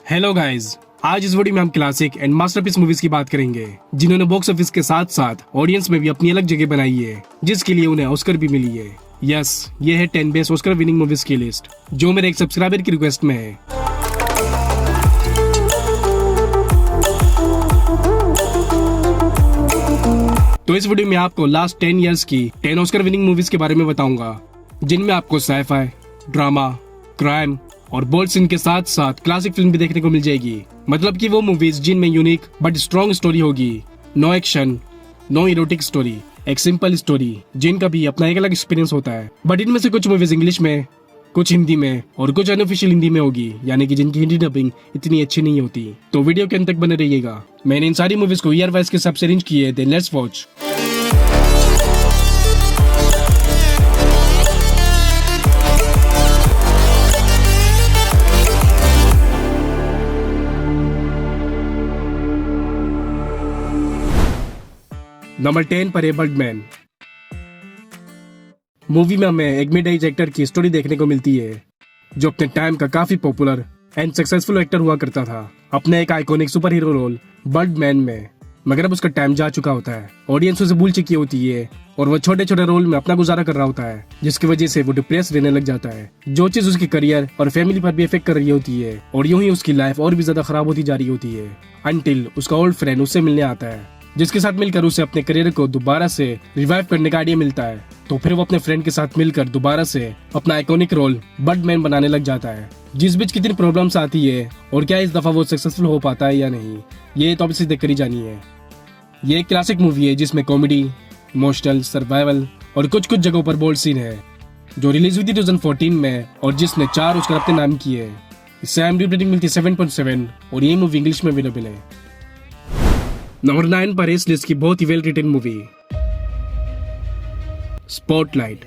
Hello guys, आज इस video में हम क्लासिक एंड मास्टरपीस मूवीज की बात करेंगे जिन्होंने बॉक्स ऑफिस के साथ साथ ऑडियंस में भी अपनी अलग जगह बनाई है, जिसके लिए उन्हें ऑस्कर भी मिली है। यस, ये है 10 बेस्ट ऑस्कर विनिंग मूवीज की लिस्ट, जो मेरे एक सब्सक्राइबर की रिक्वेस्ट में है। तो इस वीडियो में आपको लास्ट 10 इयर्स की 10 ऑस्कर विनिंग मूवीज के बारे में बताऊंगा, जिनमें आपको साइ-फाई, ड्रामा, क्राइम और बोल्ड सीन के साथ साथ क्लासिक फिल्म भी देखने को मिल जाएगी। मतलब कि वो मूवीज जिनमें यूनिक बट स्ट्रॉन्ग स्टोरी होगी, no action, no erotic story, एक सिंपल स्टोरी जिनका भी अपना एक अलग एक्सपीरियंस होता है। बट इनमें से कुछ मूवीज इंग्लिश में, कुछ हिंदी में और कुछ अनऑफिशियल हिंदी में होगी, यानी कि जिनकी हिंदी डबिंग इतनी अच्छी नहीं होती। तो वीडियो के अंत तक बने रहिएगा। मैंने इन सारी मूवीज को ईयर वाइज के हिसाब से अरेंज किए, देन लेट्स वॉच। नंबर 10 पर है बर्डमैन। मूवी में हमें एक मिड एज एक्टर की स्टोरी देखने को मिलती है, जो अपने टाइम का काफी पॉपुलर एंड सक्सेसफुल एक्टर हुआ करता था अपने एक iconic super hero role Birdman में। मगर अब उसका टाइम जा चुका होता है, ऑडियंस उसे भूल चुकी होती है और वो छोटे छोटे रोल में अपना गुजारा कर रहा होता है, जिसकी वजह से वो डिप्रेस रहने लग जाता है, जो चीज उसके करियर और फैमिली पर भी इफेक्ट कर रही होती है। और यूं ही उसकी लाइफ और भी ज्यादा खराब होती जा रही होती है, अनटिल उसका ओल्ड फ्रेंड उससे मिलने आता है, जिसके साथ मिलकर उसे अपने करियर को दोबारा से रिवाइव करने का आइडिया मिलता है। तो फिर वो अपने फ्रेंड के साथ मिलकर दोबारा से अपना आइकॉनिक रोल बर्डमैन बनाने लग जाता है। जिस बीच कितनी प्रॉब्लम्स आती है और क्या इस दफा वो सक्सेसफुल हो पाता है या नहीं, ये तो ऑब्वियसली देखकर ही जानी है। ये एक क्लासिक मूवी है जिसमें कॉमेडी, इमोशनल, सर्वाइवल और कुछ कुछ जगहों पर बोल्ड सीन है, जो रिलीज हुई थी 2014 में और जिसने 4 ऑस्कर अपने नाम किए है। इससे IMDb रेटिंग मिलती है 7.7 और ये मूवी इंग्लिश में अवेलेबल है। नंबर 9 पर इस लिस्ट की बहुत ही well written movie Spotlight.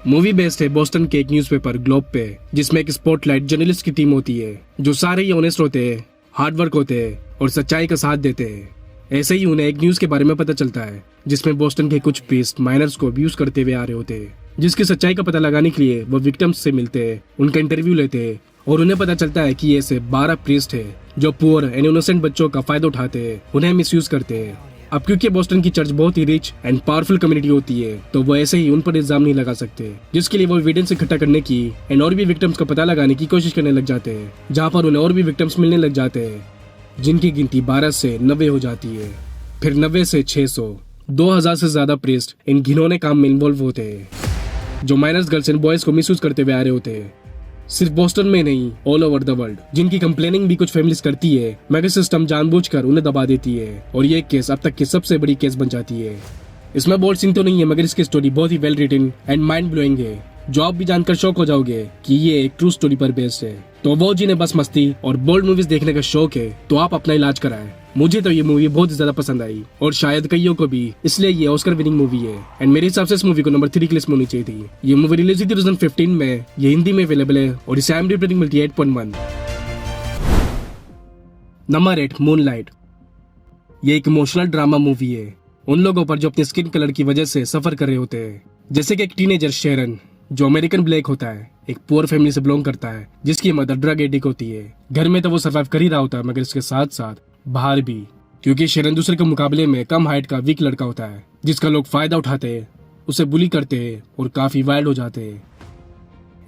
Movie based है बोस्टन के एक न्यूज़पेपर ग्लोब पे, जिसमें एक स्पॉटलाइट जर्नलिस्ट की टीम होती है, जो सारे ही ऑनेस्ट होते हैं, हार्ड वर्क होते हैं और सच्चाई का साथ देते हैं। ऐसे ही उन्हें एक न्यूज के बारे में पता चलता है, जिसमें बोस्टन के कुछ प्रीस्ट माइनर्स को अब्यूज करते हुए आ रहे होते हैं, जिसकी सच्चाई का पता लगाने के लिए वो विक्टिम्स से मिलते हैं, उनका इंटरव्यू लेते हैं और उन्हें पता चलता है कि ऐसे 12 प्रीस्ट है जो पुअर एंड इनोसेंट बच्चों का फायदा उठाते हैं, उन्हें मिसयूज करते हैं। अब क्योंकि बोस्टन की चर्च बहुत ही रिच एंड पावरफुल कम्युनिटी होती है, तो वो ऐसे ही उन पर इल्जाम नहीं लगा सकते, जिसके लिए वो एविडेंस इकट्ठा करने की एंड और भी विक्टिम्स का पता लगाने की कोशिश करने लग जाते हैं, जहाँ पर उन्हें और भी विक्टिम्स मिलने लग जाते हैं, जिनकी गिनती 12 से 90 हो जाती है। फिर 90 से 600, 2000 से ज्यादा प्रीस्ट इन घिनौने काम में इन्वॉल्व होते हैं, जो माइनर्स, गर्ल्स एंड बॉयज को मिसयूज करते हुए आ रहे होते हैं। सिर्फ बोस्टन में नहीं, ऑल ओवर द वर्ल्ड, जिनकी कंप्लेनिंग भी कुछ फैमिलीज करती है, मगर सिस्टम जानबूझकर उन्हें दबा देती है और ये केस अब तक की सबसे बड़ी केस बन जाती है। इसमें बोल्ड सीन तो नहीं है, मगर इसकी स्टोरी बहुत ही well written and mind blowing है, जो आप भी जानकर शॉक हो जाओगे कि ये एक ट्रू स्टोरी पर बेस्ड है। तो वो जिन्हें बस मस्ती और बोल्ड मूवीज देखने का शौक है, तो आप अपना इलाज कराएं। मुझे तो ये मूवी बहुत ही ज्यादा पसंद आई और शायद कईयों को भी, इसलिए ये ऑस्कर विनिंग मूवी है एंड मेरे हिसाब से इस मूवी को नंबर 3 की लिस्ट में होनी चाहिए थी। ये मूवी रिलीज हुई थी 2015 में, ये हिंदी में अवेलेबल है और इसे IMDb रेटिंग मिलती है 8.1। Number 8 moonlight. ये एक इमोशनल ड्रामा मूवी है उन लोगों पर जो अपने स्किन कलर की वजह से सफर कर रहे होते हैं, जैसे कि एक टीनेजर शेरन, जो अमेरिकन ब्लैक होता है, एक पुअर फैमिली से बिलोंग करता है, जिसकी मदर ड्रग एडिक्ट होती है। घर में तो वो सर्वाइव कर ही रहा होता है, मगर इसके साथ साथ बाहर भी, क्योंकि शेरन दूसरे के मुकाबले में कम हाइट का वीक लड़का होता है, जिसका लोग फायदा उठाते हैं, उसे बुली करते हैं और काफी वाइल्ड हो जाते हैं।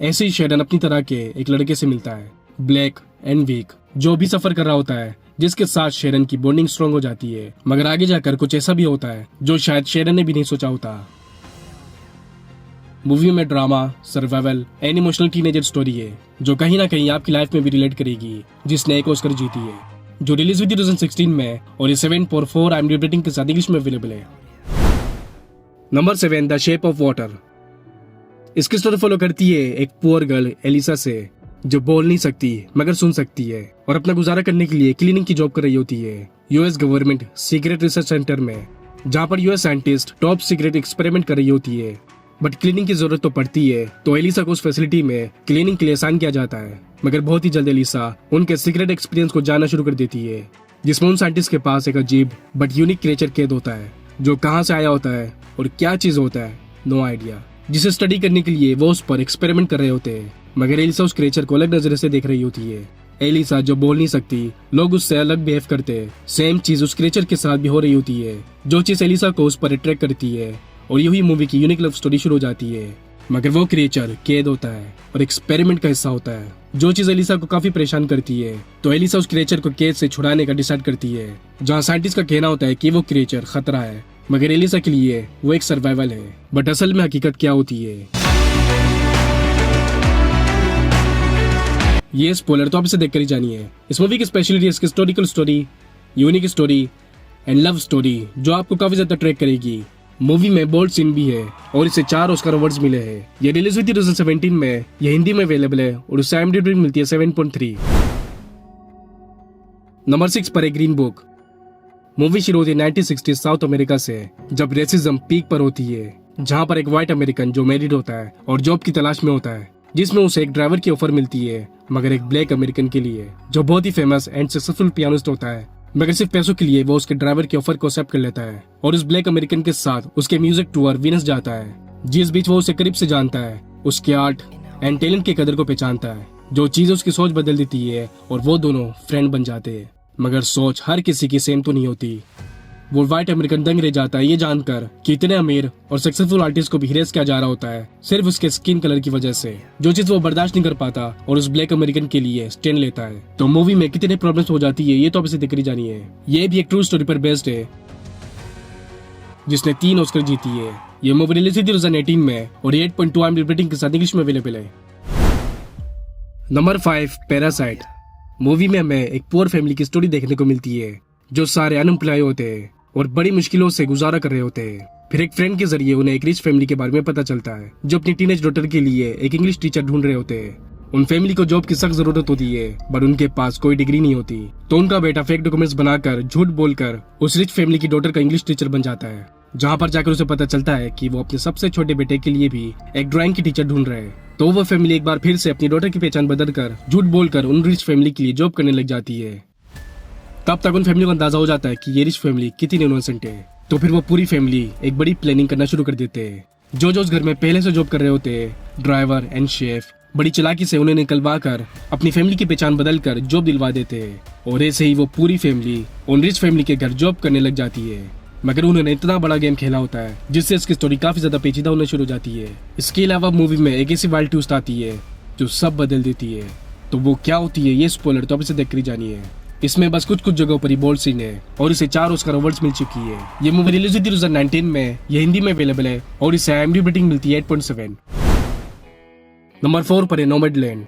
ऐसे ही शेरन अपनी तरह के एक लड़के से मिलता है, ब्लैक एंड वीक, जो भी सफर कर रहा होता है, जिसके साथ शेरन की बॉन्डिंग स्ट्रॉन्ग हो जाती है। मगर आगे जाकर कुछ ऐसा भी होता है जो शायद शेरन ने भी नहीं सोचा होता। मूवी में drama, survival and emotional teenager story है, जो कहीं ना कहीं आपकी लाइफ में भी रिलेट करेगी, जिसने एक ऑस्कर जीती है, जो रिलीज हुई थी 2016 में और ये 7.4 IMDb रेटिंग के साथ इंग्लिश में अवेलेबल है। Number 7 the shape of water. इसकी स्टोरी फॉलो करती है एक पुअर गर्ल एलिसा से, जो बोल नहीं सकती मगर सुन सकती है और अपना गुजारा करने के लिए क्लीनिंग की जॉब कर रही होती है US government secret research centre में, जहाँ पर US scientist top secret experiment कर रही होती है। बट क्लीनिंग की जरूरत तो पड़ती है, तो एलिसा को उस फैसिलिटी में क्लीनिंग के लिए आसान किया जाता है। मगर बहुत ही जल्द एलिसा उनके सीक्रेट एक्सपीरियंस को जानना शुरू कर देती है, जिसमें उन साइंटिस्ट के पास एक अजीब बट यूनिक क्रिएचर कैद होता है, जो कहाँ से आया होता है और क्या चीज होता है, नो आइडिया, जिसे स्टडी करने के लिए वो उस पर एक्सपेरिमेंट कर रहे होते हैं। मगर एलिसा उस क्रिएचर को अलग नजर से देख रही होती है। एलिसा जो बोल नहीं सकती, लोग उससे अलग बिहेव करते हैं। सेम चीज उस क्रिएचर के साथ भी हो रही होती है, जो चीज एलिसा को उस पर अट्रैक्ट करती है। और यही मूवी की यूनिक लव स्टोरी शुरू हो जाती है। मगर वो क्रिएचर कैद होता है और एक्सपेरिमेंट का हिस्सा होता है, जो चीज एलिसा को काफी परेशान करती है। तो एलिसा उस क्रिएचर को कैद से छुड़ाने का डिसाइड करती है, जहाँ साइंटिस्ट का कहना होता है कि वो क्रिएचर खतरा है, मगर एलिसा के लिए वो एक सर्वाइवल है। बट असल में हकीकत क्या होती है, ये स्पॉइलर तो आप इसे देखकर ही जानिए। इस मूवी की स्पेशलिटी इसकी historical story, unique story and love story, जो आपको काफी ज्यादा अट्रैक्ट करेगी। मूवी में बोल्ड सीन भी है और इसे 4 ऑस्कर अवार्ड्स मिले हैं। ये रिलीज हुई थी 2017 में, ये हिंदी में अवेलेबल है और उसे IMDb मिलती है 7.3। नंबर 6 पर है ग्रीन बुक। मूवी शुरू होती है 1960 साउथ अमेरिका से, जब रेसिज्म पीक पर होती है, जहां पर एक व्हाइट अमेरिकन जो मैरिड होता है और जॉब की तलाश में होता है, जिसमें उसे एक ड्राइवर की ऑफर मिलती है, मगर एक ब्लैक अमेरिकन के लिए जो बहुत ही फेमस एंड सक्सेसफुल पियानिस्ट होता है। मगर सिर्फ पैसों के लिए वो उसके ड्राइवर के ऑफर को एक्सेप्ट कर लेता है और उस ब्लैक अमेरिकन के साथ उसके म्यूजिक टूर वीनस जाता है, जिस बीच वो उसे करीब से जानता है, उसके आर्ट एंड टैलेंट के कदर को पहचानता है, जो चीज उसकी सोच बदल देती है और वो दोनों फ्रेंड बन जाते हैं। मगर सोच हर किसी की सेम तो नहीं होती। वो व्हाइट अमेरिकन दंग रह जाता है ये जानकर कि इतने अमीर और सक्सेसफुल आर्टिस्ट को भी हिरेस किया जा रहा होता है सिर्फ उसके स्किन कलर की वजह से, जो चीज वो बर्दाश्त नहीं कर पाता और उस ब्लैक अमेरिकन के लिए स्टैंड लेता है। तो मूवी में कितने प्रॉब्लम्स हो जाती है ये तो आप इसे देखकर ही जानिए। ये भी एक ट्रू स्टोरी पर बेस्ड है, जिसने 3 ऑस्कर जीती है। ये मूवी रिलीज हुई थी 2018 में और 8.2 IMDb रेटिंग के साथ इंग्लिश में अवेलेबल है। Number 5 parasite. मूवी में हमें एक पुअर फैमिली की स्टोरी देखने को मिलती है, जो सारे अनएम्प्लॉय होते हैं और बड़ी मुश्किलों से गुजारा कर रहे होते हैं। फिर एक फ्रेंड के जरिए उन्हें एक रिच फैमिली के बारे में पता चलता है, जो अपनी टीनेज डॉटर के लिए एक इंग्लिश टीचर ढूंढ रहे होते हैं। उन फैमिली को जॉब की सख्त जरूरत होती है, बट उनके पास कोई डिग्री नहीं होती। तो उनका बेटा फेक डॉक्यूमेंट्स बनाकर, झूठ बोलकर उस रिच फैमिली की डॉटर का इंग्लिश टीचर बन जाता है, जहाँ पर जाकर उसे पता चलता है कि वो अपने सबसे छोटे बेटे के लिए भी एक ड्राइंग की टीचर ढूंढ रहे हैं। तो वो फैमिली एक बार फिर से अपनी डॉटर की पहचान बदलकर झूठ बोलकर उन रिच फैमिली के लिए जॉब करने लग जाती है। तब तक उन फैमिली को अंदाजा हो जाता है कि ये रिच फैमिली कितनी इनोसेंट है। तो फिर वो पूरी फैमिली एक बड़ी प्लानिंग करना शुरू कर देते हैं। जो उस घर में पहले से जॉब कर रहे होते हैं, ड्राइवर एंड शेफ, बड़ी चालाकी से उन्हें निकलवा कर अपनी फैमिली की पहचान बदल कर जॉब दिलवा देते हैं। और ऐसे ही वो पूरी फैमिली उन रिच फैमिली के घर जॉब करने लग जाती है। मगर उन्होंने इतना बड़ा गेम खेला होता है जिससे इसकी स्टोरी काफी ज्यादा पेचीदा होने शुरू हो जाती है। इसके अलावा मूवी में एक ऐसी वाइल्ड ट्विस्ट आती है जो सब बदल देती है। तो वो क्या होती है ये स्पॉइलर तो आप इसे देखकर ही जानिए। इसमें बस कुछ जगहों पर ही बोल्ड सीन है और इसे 4 ऑस्कर अवार्ड्स मिल चुकी है। ये मूवी रिलीज हुई थी 2019 में, ये हिंदी में अवेलेबल है और इसे IMDb रेटिंग मिलती है 8.7। नंबर 4 पर है नोमैडलैंड।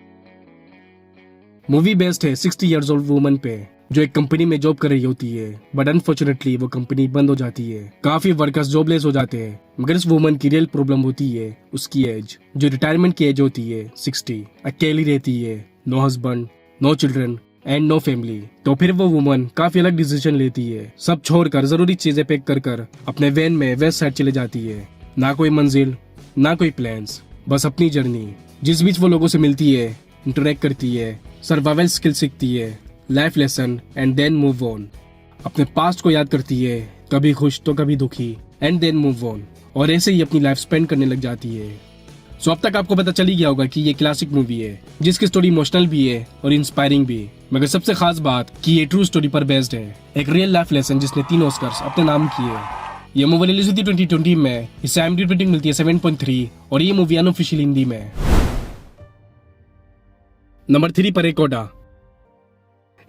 मूवी बेस्ड है 60 इयर्स ओल्ड वुमन पे, जो एक कंपनी में जॉब कर रही होती है, बट अनफॉर्चुनेटली वो कंपनी बंद हो जाती है। काफी वर्कर्स जॉबलेस हो जाते हैं, मगर इस वुमन की रियल प्रॉब्लम होती है उसकी एज, जो रिटायरमेंट की एज होती है 60। अकेली रहती है, no husband, no children and no family. तो फिर वो वुमन काफी अलग डिसीजन लेती है, सब छोड़कर जरूरी चीजें पैक कर अपने वैन में वेस्ट साइड चले जाती है। ना कोई मंजिल, ना कोई प्लान्स, बस अपनी जर्नी। जिस बीच वो लोगों से मिलती है, इंटरेक्ट करती है, सर्वाइवल स्किल सीखती है, life lesson and then move on. अपने पास्ट को याद करती है, कभी खुश तो कभी दुखी, एंड देन मूव ऑन। और ऐसे ही अपनी लाइफ स्पेंड करने लग जाती है। सो अब तक आपको पता चल ही गया होगा कि ये क्लासिक मूवी है, जिसकी स्टोरी इमोशनल भी है और इंस्पायरिंग भी। मगर सबसे खास बात कि ये ट्रू स्टोरी पर बेस्ड है, एक रियल लाइफ लेसन जिसने 3 ऑस्कर्स अपने नाम किए। ये मूवी रिलीज हुई थी 2020 में, इसे IMDb रेटिंग मिलती है 7.3 और ये मूवी अनऑफिशियल हिंदी में। नंबर 3 पर है कोडा।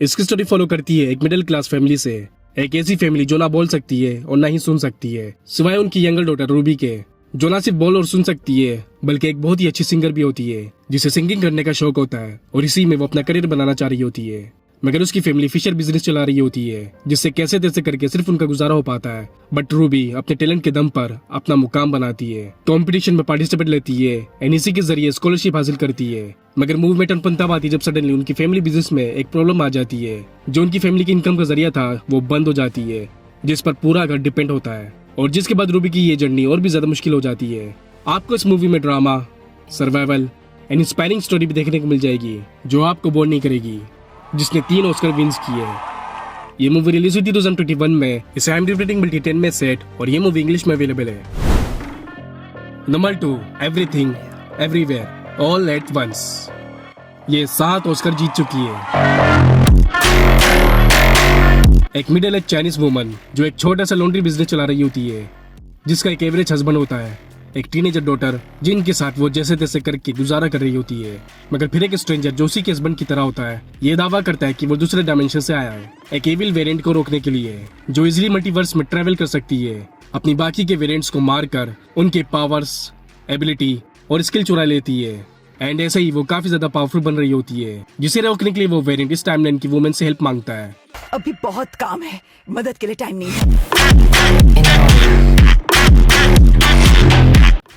इसकी स्टोरी फॉलो करती है एक मिडिल क्लास फैमिली से, एक ऐसी फैमिली जो ना बोल सकती है और ना ही सुन सकती है, सिवाय उनकी यंगर डॉटर रूबी के, जो ना सिर्फ बोल और सुन सकती है बल्कि एक बहुत ही अच्छी सिंगर भी होती है, जिसे सिंगिंग करने का शौक होता है और इसी में वो अपना करियर बनाना चाह रही होती है। मगर उसकी फैमिली फिशर बिजनेस चला रही होती है, जिससे कैसे तैसे करके सिर्फ उनका गुजारा हो पाता है। बट रूबी अपने टैलेंट के दम पर अपना मुकाम बनाती है, कंपटीशन में पार्टिसिपेट लेती है एंड इसी के जरिए स्कॉलरशिप हासिल करती है। मगर मूव में टर्न तब आती है जब सडनली उनकी फैमिली बिजनेस में एक प्रॉब्लम आ जाती है। जो उनकी फैमिली की इनकम का जरिया था वो बंद हो जाती है, जिस पर पूरा घर डिपेंड होता है। और जिसके बाद रूबी की ये जर्नी और भी ज्यादा मुश्किल हो जाती है। आपको इस मूवी में drama, survival and inspiring story भी देखने को मिल जाएगी, जो आपको बोर नहीं करेगी, जिसने 3 ऑस्कर विन्स किए। ये मूवी रिलीज हुई थी 2021 में, इसे IMDb रेटिंग मिलती है 10 में से 8 और ये मूवी इंग्लिश में अवेलेबल है। Number 2 everything everywhere all at once. ये 7 ऑस्कर जीत चुकी है। एक मिडिल एज चाइनीज वुमन जो एक छोटा सा लॉन्ड्री बिजनेस चला रही होती है, जिसका एक एवरेज हस्बैंड होता है, एक टीनेजर डॉटर जिनके साथ वो जैसे तैसे करके गुजारा कर रही होती है। मगर फिर एक स्ट्रेंजर जो उसी के हस्बैंड की तरह होता है, ये दावा करता है कि वो दूसरे डायमेंशन से आया है, एक एविल वेरिएंट को रोकने के लिए, जो इजीली मल्टीवर्स में ट्रेवल कर सकती है, अपनी बाकी के वेरिएंट्स को मारकर उनके पावर्स, एबिलिटी और स्किल चुरा लेती है। एंड ऐसे ही वो काफी ज्यादा पावरफुल बन रही होती है, जिसे रोकने के लिए वो वेरिएंट इस टाइमलाइन की वुमेन से हेल्प मांगता है। अभी बहुत काम है, मदद के लिए टाइम नहीं।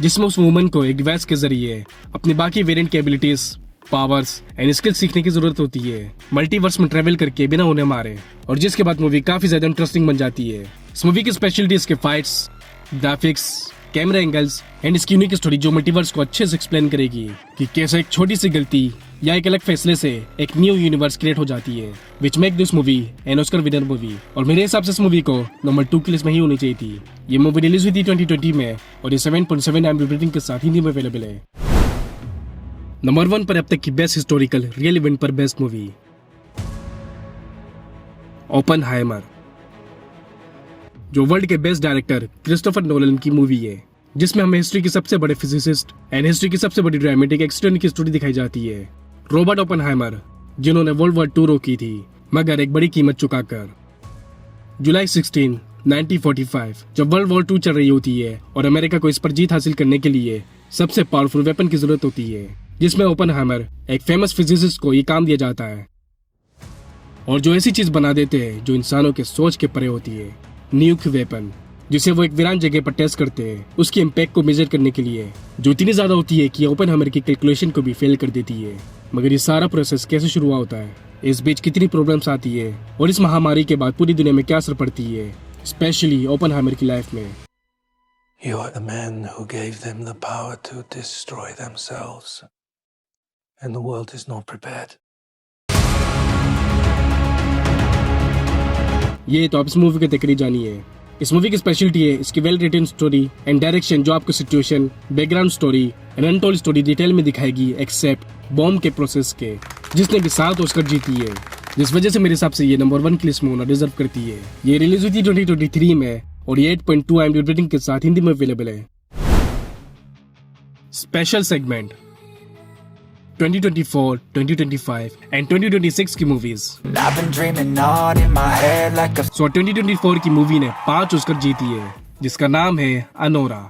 जिसमें उस वुमन को एक डिवाइस के जरिए अपनी बाकी वेरिएंट की एबिलिटीज, पावर्स एंड स्किल सीखने की जरूरत होती है, मल्टीवर्स में ट्रेवल करके बिना उन्हें मारे। और जिसके बाद मूवी काफी ज्यादा इंटरेस्टिंग बन जाती है। इस मूवी की स्पेशलिटी इसके fights, graphics, camera angles and इसकी यूनिक स्टोरी, जो मल्टीवर्स को अच्छे से एक्सप्लेन करेगी कि कैसे एक छोटी सी गलती या एक अलग फैसले से एक न्यू यूनिवर्स क्रिएट हो जाती है, which make this movie an Oscar winner movie. और मेरे हिसाब से इस मूवी को नंबर 2 की लिस्ट में ही होनी चाहिए थी। ये मूवी रिलीज हुई थी 2020 में और ये 7.7 IMDb रेटिंग के साथ हिंदी में अवेलेबल है। नंबर 1 पर अब तक की बेस्ट हिस्टोरिकल रियल इवेंट पर बेस्ट मूवी, ओपेनहाइमर, जो वर्ल्ड के बेस्ट डायरेक्टर क्रिस्टोफर नोलन की मूवी है, जिसमें हमें हिस्ट्री के सबसे बड़े फिजिसिस्ट एंड हिस्ट्री की सबसे बड़ी ड्रामेटिक एक्सीडेंट की स्टोरी दिखाई जाती है। रॉबर्ट ओपेनहाइमर, जिन्होंने वर्ल्ड वॉर 2 रोकी थी, मगर एक बड़ी कीमत चुकाकर। जुलाई 16, 1945, जब वर्ल्ड वॉर 2 चल रही होती है और अमेरिका को इस पर जीत हासिल करने के लिए सबसे पावरफुल वेपन की जरूरत होती है, जिसमें ओपेनहाइमर, एक फेमस फिजिसिस्ट को ये काम दिया जाता है, और जो ऐसी चीज बना देते हैं जो इंसानों के सोच के परे होती है, न्यूक्लियर वेपन, जिसे वो एक वीरान जगह पर टेस्ट करते हैं उसके इम्पैक्ट को मेजर करने के लिए, जो इतनी ज्यादा होती है कि ओपेनहाइमर की कैलकुलेशन को भी फेल कर देती है। मगर ये सारा प्रोसेस कैसे शुरू हुआ होता है, इस बीच कितनी प्रॉब्लम्स आती है और इस महामारी के बाद पूरी दुनिया में क्या असर पड़ती है, स्पेशली ओपेनहाइमर की लाइफ में। You are the man who gave them the power to destroy themselves, and the world is not prepared. ये तो आप इस मूवी के तकरीर जानिए। इस मूवी की स्पेशलिटी है इसकी well written story and direction, जो आपको situation, background story and untold story detail में दिखाएगी, एक्सेप्ट बॉम्ब के प्रोसेस के, जिसने भी 7 ऑस्कर जीती है, जिस वजह से मेरे हिसाब से ये नंबर 1 की लिस्ट में होना डिजर्व करती है। ये रिलीज हुई थी 2023 में और ये 8.2 IMDb रेटिंग के साथ हिंदी में अवेलेबल है। स्पेशल सेगमेंट 2024, 2025 एंड 2026 की movies. I've been dreaming all in my head like a 2024 की मूवी ने 5 ऑस्कर जीती है, जिसका नाम है अनोरा।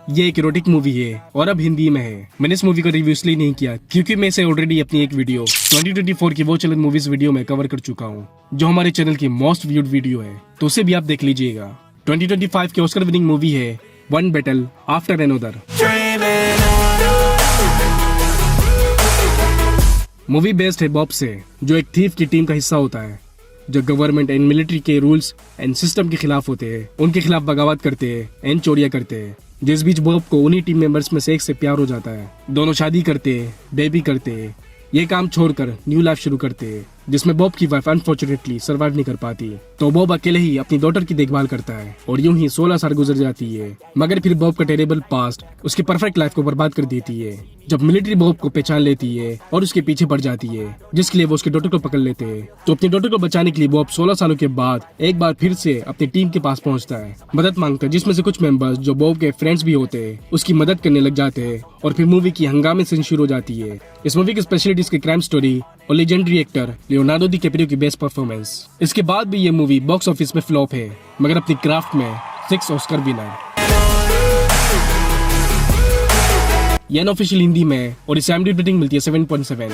ये एक इरोटिक मूवी है और अब हिंदी में है। मैंने इस मूवी का रिव्यू इसलिए नहीं किया क्योंकि मैं इसे ऑलरेडी अपनी एक वीडियो 2024 की वो चलन मूवीज वीडियो में कवर कर चुका हूँ, जो हमारे चैनल की मोस्ट व्यूड वीडियो है, तो उसे भी आप देख लीजिएगा। 2025 की ऑस्कर विनिंग मूवी है one battle after another. Movie based है बॉब से, जो एक थीफ की टीम का हिस्सा होता है, जो गवर्नमेंट एंड मिलिट्री के रूल्स एंड सिस्टम के खिलाफ होते हैं, उनके खिलाफ बगावत करते हैं एंड चोरियां करते हैं। जिस बीच बॉब को उन्हीं टीम मेंबर्स में से एक से प्यार हो जाता है। दोनों शादी करते हैं, बेबी करते हैं, ये काम छोड़कर न्यू लाइफ शुरू करते हैं, जिसमें बॉब की वाइफ अनफॉर्चुनेटली सर्वाइव नहीं कर पाती, तो बॉब अकेले ही अपनी डॉटर की देखभाल करता है और यूं ही 16 साल गुजर जाती है। मगर फिर बॉब का टेरेबल पास्ट उसकी परफेक्ट लाइफ को बर्बाद कर देती है, जब मिलिट्री बॉब को पहचान लेती है और उसके पीछे पड़ जाती है, जिसके लिए वो उसके डॉटर को पकड़ लेते हैं। तो अपनी डॉटर को बचाने के लिए बॉब 16 सालों के बाद एक बार फिर से अपनी टीम के पास पहुंचता है, मदद मांगकर, जिसमें से कुछ मेंबर्स जो बॉब के फ्रेंड्स भी होते हैं उसकी मदद करने लग जाते हैं। और फिर मूवी की हंगामे सीन शुरू हो जाती है। इस मूवी की स्पेशलिटी इसकी क्राइम स्टोरी और legendary actor Leonardo D Caprio की बेस्ट परफॉर्मेंस। इसके बाद भी ये मूवी बॉक्स ऑफिस में फ्लॉप है, मगर अपनी क्राफ्ट में 6 ऑस्कर विनर। ये अनऑफिशियल हिंदी में और इसे IMDb रेटिंग मिलती है 7.7।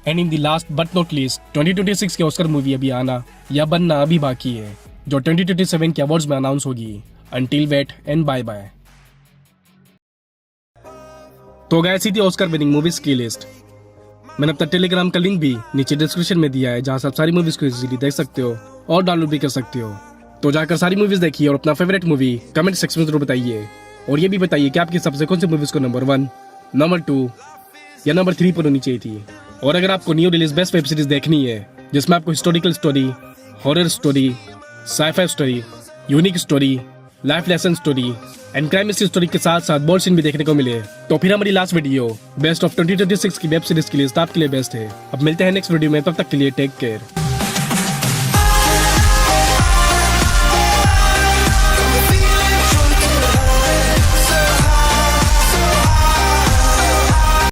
And in the last but not least 2026 की ऑस्कर मूवी अभी आना या बनना अभी बाकी है, जो 2027 के अवार्ड्स में अनाउंस होगी। Until wait and bye bye. तो गाइस, थी ऑस्कर विनिंग मूवीज की लिस्ट। मैंने अपना टेलीग्राम का लिंक भी नीचे डिस्क्रिप्शन में दिया है, जहां से आप सारी मूवीज को इजीली देख सकते हो और डाउनलोड भी कर सकते हो। तो जाकर सारी मूवीज देखिए और अपना फेवरेट मूवी कमेंट सेक्शन में जरूर बताइए। और ये भी बताइए कि आपकी सबसे कौन सी मूवीज को नंबर 1, नंबर 2 या नंबर 3 पर होनी चाहिए थी। और अगर आपको new release best web series देखनी है, जिसमें आपको historical story, horror story, sci-fi story, unique story life lesson story and crime mystery story के साथ साथ बोल्ड सीन भी देखने को मिले, तो फिर हमारी लास्ट वीडियो बेस्ट ऑफ 2026 की वेब सीरीज के लिए स्टाफ के लिए बेस्ट है। अब मिलते हैं नेक्स्ट वीडियो में, तब तक के लिए टेक केयर।